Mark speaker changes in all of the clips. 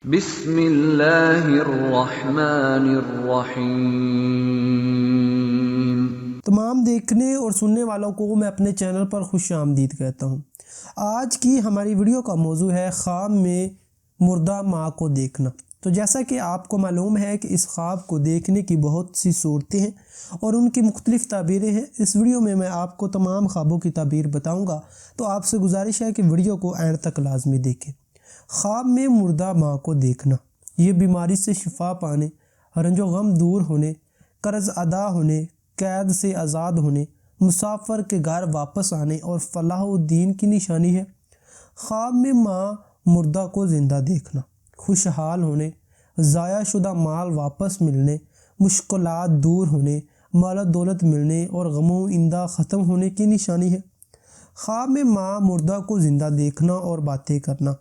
Speaker 1: بسم اللہ الرحمن الرحیم۔
Speaker 2: تمام دیکھنے اور سننے والوں کو میں اپنے چینل پر خوش آمدید کہتا ہوں۔ آج کی ہماری ویڈیو کا موضوع ہے خواب میں مردہ ماں کو دیکھنا۔ تو جیسا کہ آپ کو معلوم ہے کہ اس خواب کو دیکھنے کی بہت سی صورتیں ہیں اور ان کی مختلف تعبیریں ہیں۔ اس ویڈیو میں آپ کو تمام خوابوں کی تعبیر بتاؤں گا، تو آپ سے گزارش ہے کہ ویڈیو کو اینڈ تک لازمی دیکھیں۔ خواب میں مردہ ماں کو دیکھنا، یہ بیماری سے شفا پانے، رنج و غم دور ہونے، قرض ادا ہونے، قید سے آزاد ہونے، مسافر کے گھر واپس آنے اور فلاح و دین کی نشانی ہے۔ خواب میں ماں مردہ کو زندہ دیکھنا، خوشحال ہونے، ضائع شدہ مال واپس ملنے، مشکلات دور ہونے، مال و دولت ملنے اور غم و اندہ ختم ہونے کی نشانی ہے۔ خواب میں ماں مردہ کو زندہ دیکھنا اور باتیں کرنا،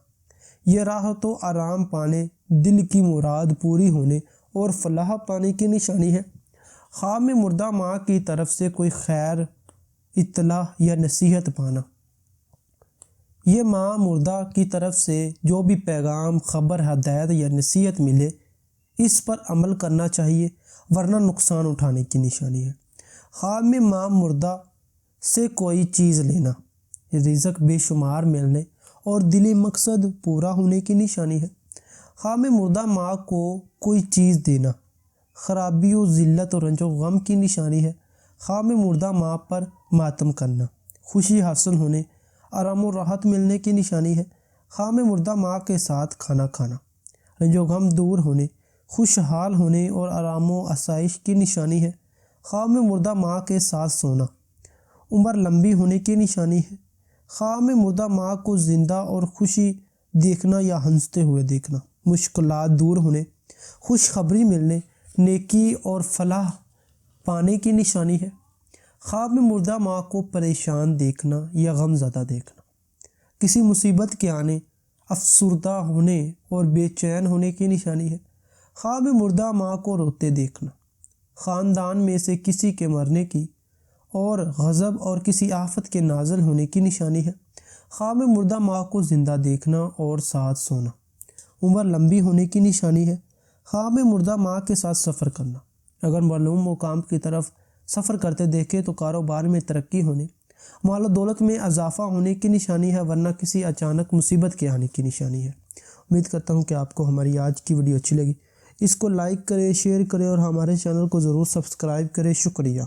Speaker 2: یہ راحت و آرام پانے، دل کی مراد پوری ہونے اور فلاح پانے کی نشانی ہے۔ خواب میں مردہ ماں کی طرف سے کوئی خیر، اطلاع یا نصیحت پانا، یہ ماں مردہ کی طرف سے جو بھی پیغام، خبر، ہدایت یا نصیحت ملے اس پر عمل کرنا چاہیے، ورنہ نقصان اٹھانے کی نشانی ہے۔ خواب میں ماں مردہ سے کوئی چیز لینا، رزق بے شمار ملنے اور دلی مقصد پورا ہونے کی نشانی ہے۔ خواب میں مردہ ماں کو کوئی چیز دینا، خرابی و ذلت اور رنج و غم کی نشانی ہے۔ خواب میں مردہ ماں پر ماتم کرنا، خوشی حاصل ہونے، آرام و راحت ملنے کی نشانی ہے۔ خواب میں مردہ ماں کے ساتھ کھانا کھانا، رنج و غم دور ہونے، خوشحال ہونے اور آرام و آسائش کی نشانی ہے۔ خواب میں مردہ ماں کے ساتھ سونا، عمر لمبی ہونے کی نشانی ہے۔ خواب میں مردہ ماں کو زندہ اور خوشی دیکھنا یا ہنستے ہوئے دیکھنا، مشکلات دور ہونے، خوشخبری ملنے، نیکی اور فلاح پانے کی نشانی ہے۔ خواب میں مردہ ماں کو پریشان دیکھنا یا غم زدہ دیکھنا، کسی مصیبت کے آنے، افسردہ ہونے اور بے چین ہونے کی نشانی ہے۔ خواب میں مردہ ماں کو روتے دیکھنا، خاندان میں سے کسی کے مرنے کی اور غضب اور کسی آفت کے نازل ہونے کی نشانی ہے۔ خواب میں مردہ ماں کو زندہ دیکھنا اور ساتھ سونا، عمر لمبی ہونے کی نشانی ہے۔ خواب میں مردہ ماں کے ساتھ سفر کرنا، اگر معلوم مقام کی طرف سفر کرتے دیکھے تو کاروبار میں ترقی ہونے، مال و دولت میں اضافہ ہونے کی نشانی ہے، ورنہ کسی اچانک مصیبت کے آنے کی نشانی ہے۔ امید کرتا ہوں کہ آپ کو ہماری آج کی ویڈیو اچھی لگی۔ اس کو لائک کریں، شیئر کریں اور ہمارے چینل کو ضرور سبسکرائب کریں۔ شکریہ۔